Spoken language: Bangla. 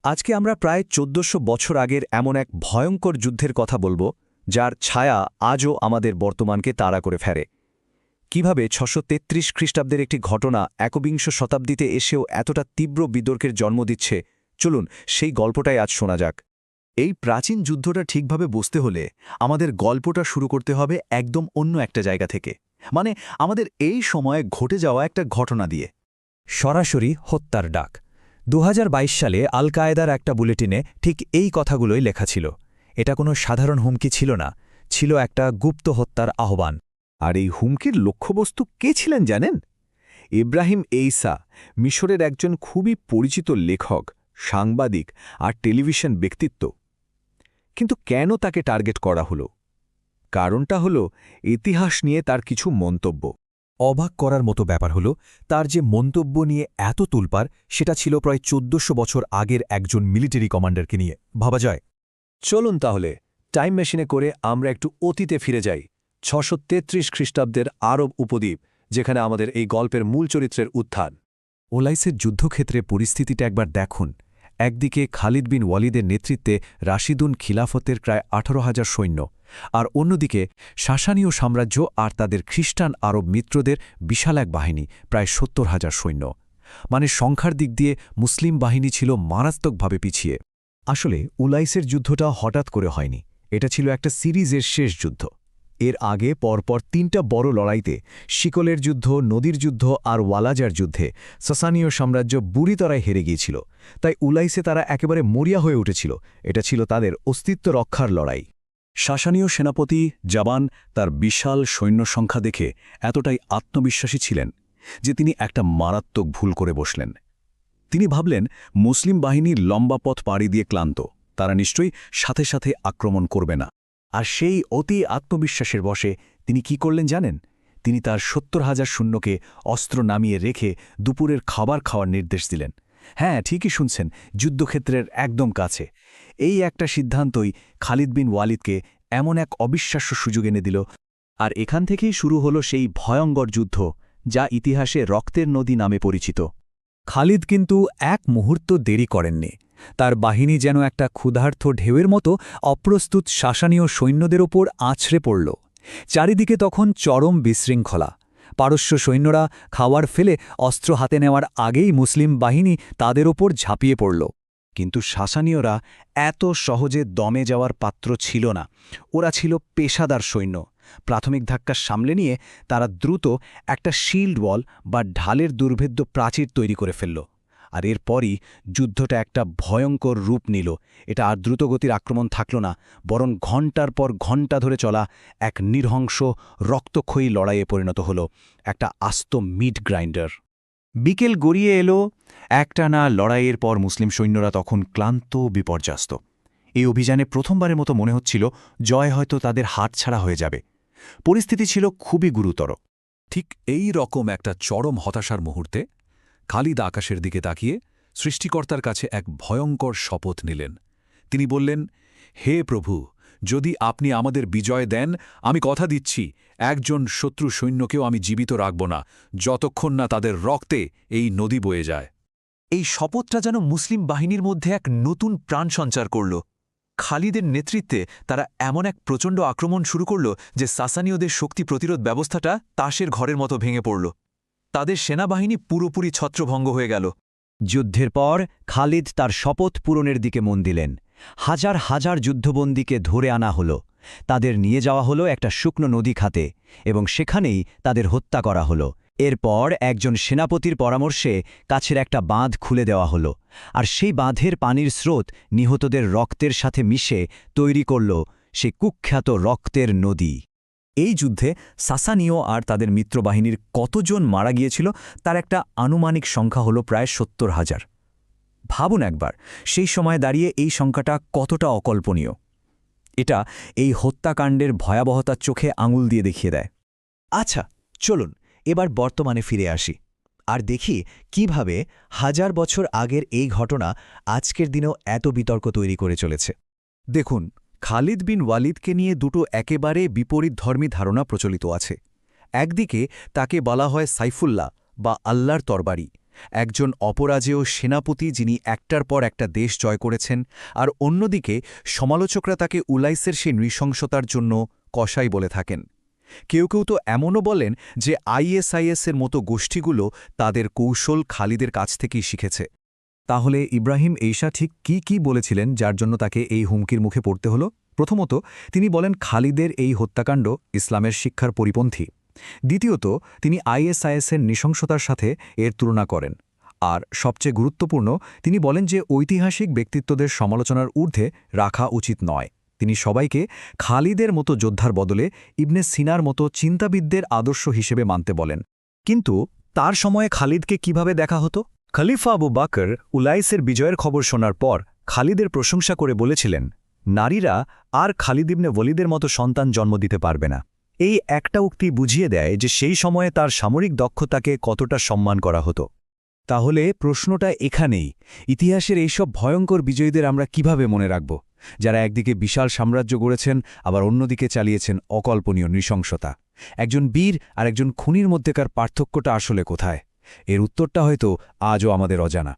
আজকে আমরা প্রায় ১৪০০ বছর আগের এমন এক ভয়ঙ্কর যুদ্ধের কথা বলবো, যার ছায়া আজও আমাদের বর্তমানকে তাড়া করে ফেরে। কিভাবে ৬৩৩ খ্রিস্টাব্দের একটি ঘটনা একবিংশ শতাব্দীতে এসেও এতটা তীব্র বিতর্কের জন্ম দিচ্ছে, চলুন সেই গল্পটাই আজ শোনা যাক। এই প্রাচীন যুদ্ধটা ঠিকভাবে বুঝতে হলে আমাদের গল্পটা শুরু করতে হবে একদম অন্য একটা জায়গা থেকে, মানে আমাদের এই সময়ে ঘটে যাওয়া একটা ঘটনা দিয়ে। সরাসরি হত্যার ডাক। ২০২২ সালে আল কায়েদার একটা বুলেটিনে ঠিক এই কথাগুলোই লেখা ছিল। এটা কোনো সাধারণ হুমকি ছিল না, ছিল একটা গুপ্ত হত্যার আহ্বান। আর এই হুমকির লক্ষ্যবস্তু কে ছিলেন জানেন? ইব্রাহিম এইসা, মিশরের একজন খুবই পরিচিত লেখক, সাংবাদিক আর টেলিভিশন ব্যক্তিত্ব। কিন্তু কেন তাকে টার্গেট করা হলো? কারণটা হলো ইতিহাস নিয়ে তার কিছু মন্তব্য। অবাক করার মতো ব্যাপার হল, তার যে মন্তব্য নিয়ে এত তুলপার, সেটা ছিল প্রায় ১৪০০ বছর আগের একজন মিলিটারি কমান্ডারকে নিয়ে। ভাবা যায়? চলুন তাহলে টাইম মেশিনে করে আমরা একটু অতীতে ফিরে যাই, ৬৩৩ খ্রিস্টাব্দের আরব উপদ্বীপ, যেখানে আমাদের এই গল্পের মূল চরিত্রের উত্থান। ওলাইসের যুদ্ধক্ষেত্রে পরিস্থিতিটা একবার দেখুন। একদিকে খালিদ বিন ওয়ালিদের নেতৃত্বে রাশিদুন খিলাফতের প্রায় ১৮,০০০ সৈন্য, আর অন্যদিকে সাসানীয় সাম্রাজ্য আর তাদের খ্রিস্টান আরব মিত্রদের বিশাল এক বাহিনী, প্রায় ৭০,০০০ সৈন্য। মানে সংখ্যার দিক দিয়ে মুসলিম বাহিনী ছিল মারাত্মকভাবে পিছিয়ে। আসলে উলাইসের যুদ্ধটা হঠাৎ করে হয়নি, এটা ছিল একটা সিরিজের শেষ যুদ্ধ। এর আগে পরপর ৩টা বড় লড়াইতে, শিকলের যুদ্ধ, নদীর যুদ্ধ আর ওয়ালাজার যুদ্ধে সাসানীয় সাম্রাজ্য বুড়িতরায় হেরে গিয়েছিল। তাই উলাইসে তারা একেবারে মরিয়া হয়ে উঠেছিল। এটা ছিল তাদের অস্তিত্ব রক্ষার লড়াই। সাসানীয় সেনাপতি জাবান তার বিশাল সৈন্য সংখ্যা দেখে এতটাই আত্মবিশ্বাসী ছিলেন যে তিনি একটা মারাত্মক ভুল করে বসলেন। তিনি ভাবলেন, মুসলিম বাহিনী লম্বা পথ পাড়ি দিয়ে ক্লান্ত, তারা নিশ্চয়ই সাথে সাথে আক্রমণ করবে না। আর সেই অতি আত্মবিশ্বাসের বশে তিনি কি করলেন জানেন? তিনি তার ৭০,০০০ সৈন্যকে অস্ত্র নামিয়ে রেখে দুপুরের খাবার খাওয়ার নির্দেশ দিলেন। হ্যাঁ, ঠিকই শুনছেন, যুদ্ধক্ষেত্রের একদম কাছে। এই একটা সিদ্ধান্তই খালিদ বিন ওয়ালিদকে এমন এক অবিশ্বাস্য সুযোগ এনে দিল। আর এখান থেকেই শুরু হলো সেই ভয়ঙ্কর যুদ্ধ, যা ইতিহাসে রক্তের নদী নামে পরিচিত। খালিদ কিন্তু এক মুহূর্ত দেরি করেননি। তার বাহিনী যেন একটা ক্ষুধার্ত ঢেউয়ের মতো অপ্রস্তুত সাসানীয় সৈন্যদের ওপর আছড়ে পড়ল। চারিদিকে তখন চরম বিশৃঙ্খলা। পারস্য সৈন্যরা খাওয়ার ফেলে অস্ত্র হাতে নেওয়ার আগেই মুসলিম বাহিনী তাদের ওপর ঝাঁপিয়ে পড়ল। কিন্তু সাসানীয়রা এত সহজে দমে যাওয়ার পাত্র ছিল না। ওরা ছিল পেশাদার সৈন্য। প্রাথমিক ধাক্কা সামলে নিয়ে তারা দ্রুত একটা শিল্ড ওয়াল বা ঢালের দুর্ভেদ্য প্রাচীর তৈরি করে ফেলল। আর এরপরই যুদ্ধটা একটা ভয়ঙ্কর রূপ নিল। এটা আর দ্রুতগতির আক্রমণ থাকল না, বরং ঘণ্টার পর ঘণ্টা ধরে চলা এক নির্হংস রক্তক্ষয়ী লড়াইয়ে পরিণত হল, একটা আস্ত মিট গ্রাইন্ডার। বিকেল গড়িয়ে এলো। একটানা লড়াইয়ের পর মুসলিম সৈন্যরা তখন ক্লান্ত, বিপর্যস্ত। এই অভিযানে প্রথমবারের মতো মনে হচ্ছিল জয় হয়তো তাদের হাতছাড়া হয়ে যাবে। পরিস্থিতি ছিল খুবই গুরুতর। ঠিক এই রকম একটা চরম হতাশার মুহূর্তে খালিদ আকাশের দিকে তাকিয়ে সৃষ্টিকর্তার কাছে এক ভয়ঙ্কর শপথ নিলেন। তিনি বললেন, হে প্রভু, যদি আপনি আমাদের বিজয় দেন, আমি কথা দিচ্ছি একজন শত্রু সৈন্যকেও আমি জীবিত রাখব না, যতক্ষণ না তাদের রক্তে এই নদী বয়ে যায়। এই শপথটা যেন মুসলিম বাহিনীর মধ্যে এক নতুন প্রাণ সঞ্চার করল। খালিদের নেতৃত্বে তারা এমন এক প্রচণ্ড আক্রমণ শুরু করল যে সাসানীয়দের শক্তি প্রতিরোধ ব্যবস্থাটা তাসের ঘরের মতো ভেঙে পড়ল। তাদের সেনাবাহিনী পুরোপুরি ছত্রভঙ্গ হয়ে গেল। যুদ্ধের পর খালিদ তার শপথ পূরণের দিকে মন দিলেন। হাজার হাজার যুদ্ধবন্দীকে ধরে আনা হল, তাদের নিয়ে যাওয়া হলো একটা শুকনো নদী খাতে, এবং সেখানেই তাদের হত্যা করা হলো। এরপর একজন সেনাপতির পরামর্শে কাছের একটা বাঁধ খুলে দেওয়া হলো, আর সেই বাঁধের পানির স্রোত নিহতদের রক্তের সাথে মিশে তৈরি করল সে কুখ্যাত রক্তের নদী। এই যুদ্ধে সাসানীয় আর তাদের মিত্রবাহিনীর কতজন মারা গিয়েছিল তার একটা আনুমানিক সংখ্যা হল প্রায় ৭০,০০০। ভাবুন একবার, সেই সময় দাঁড়িয়ে এই সংখ্যাটা কতটা অকল্পনীয়। এটা এই হত্যাকাণ্ডের ভয়াবহতার চোখে আঙুল দিয়ে দেখিয়ে দেয়। আচ্ছা, চলুন এবার বর্তমানে ফিরে আসি আর দেখি কিভাবে হাজার বছর আগের এই ঘটনা আজকের দিনেও এত বিতর্ক তৈরি করে চলেছে। দেখুন, খালিদ বিন ওয়ালিদকে নিয়ে দুটো একেবারে বিপরীত ধর্মী ধারণা প্রচলিত আছে। একদিকে তাকে বলা হয় সাইফুল্লাহ বা আল্লাহর তরবারি, একজন অপরাজেয় সেনাপতি যিনি একটার পর একটা দেশ জয় করেছেন, আর অন্যদিকে সমালোচকরা তাকে উলাইসের সেই নৃশংসতার জন্য কসাই বলে থাকেন। কেউ কেউ তো এমনও বলেন যে আইএসআইএসের মতো গোষ্ঠীগুলো তাদের কৌশল খালিদের কাছ থেকেই শিখেছে। তাহলে ইব্রাহিম এইসা ঠিক কি বলেছিলেন যার জন্য তাকে এই হুমকির মুখে পড়তে হলো? প্রথমত, তিনি বলেন খালিদের এই হত্যাকাণ্ড ইসলামের শিক্ষার পরিপন্থী। দ্বিতীয়ত, তিনি আইএসআইএসের নৃশংসতার সাথে এর তুলনা করেন। আর সবচেয়ে গুরুত্বপূর্ণ, তিনি বলেন যে ঐতিহাসিক ব্যক্তিত্বদের সমালোচনার ঊর্ধ্বে রাখা উচিত নয়। তিনি সবাইকে খালিদের মতো যোদ্ধার বদলে ইবনে সিনার মতো চিন্তাবিদদের আদর্শ হিসেবে মানতে বলেন। কিন্তু তার সময়ে খালিদকে কিভাবে দেখা হতো? খলিফা আবু বাকর উলাইসের বিজয়ের খবর শোনার পর খালিদের প্রশংসা করে বলেছিলেন, নারীরা আর খালিদ ইবনে ওয়ালিদের মতো সন্তান জন্ম দিতে পারবে না। এই একটা উক্তি বুঝিয়ে দেয় যে সেই সময়ে তার সামরিক দক্ষতাকে কতটা সম্মান করা হতো। তাহলে প্রশ্নটা এখানেই, ইতিহাসের এইসব ভয়ঙ্কর বিজয়ীদের আমরা কিভাবে মনে রাখব, যারা একদিকে বিশাল সাম্রাজ্য গড়েছেন আবার অন্যদিকে চালিয়েছেন অকল্পনীয় নৃশংসতা? একজন বীর আর একজন খুনির মধ্যেকার পার্থক্যটা আসলে কোথায়? এর উত্তরটা হয়তো আজও আমাদের অজানা।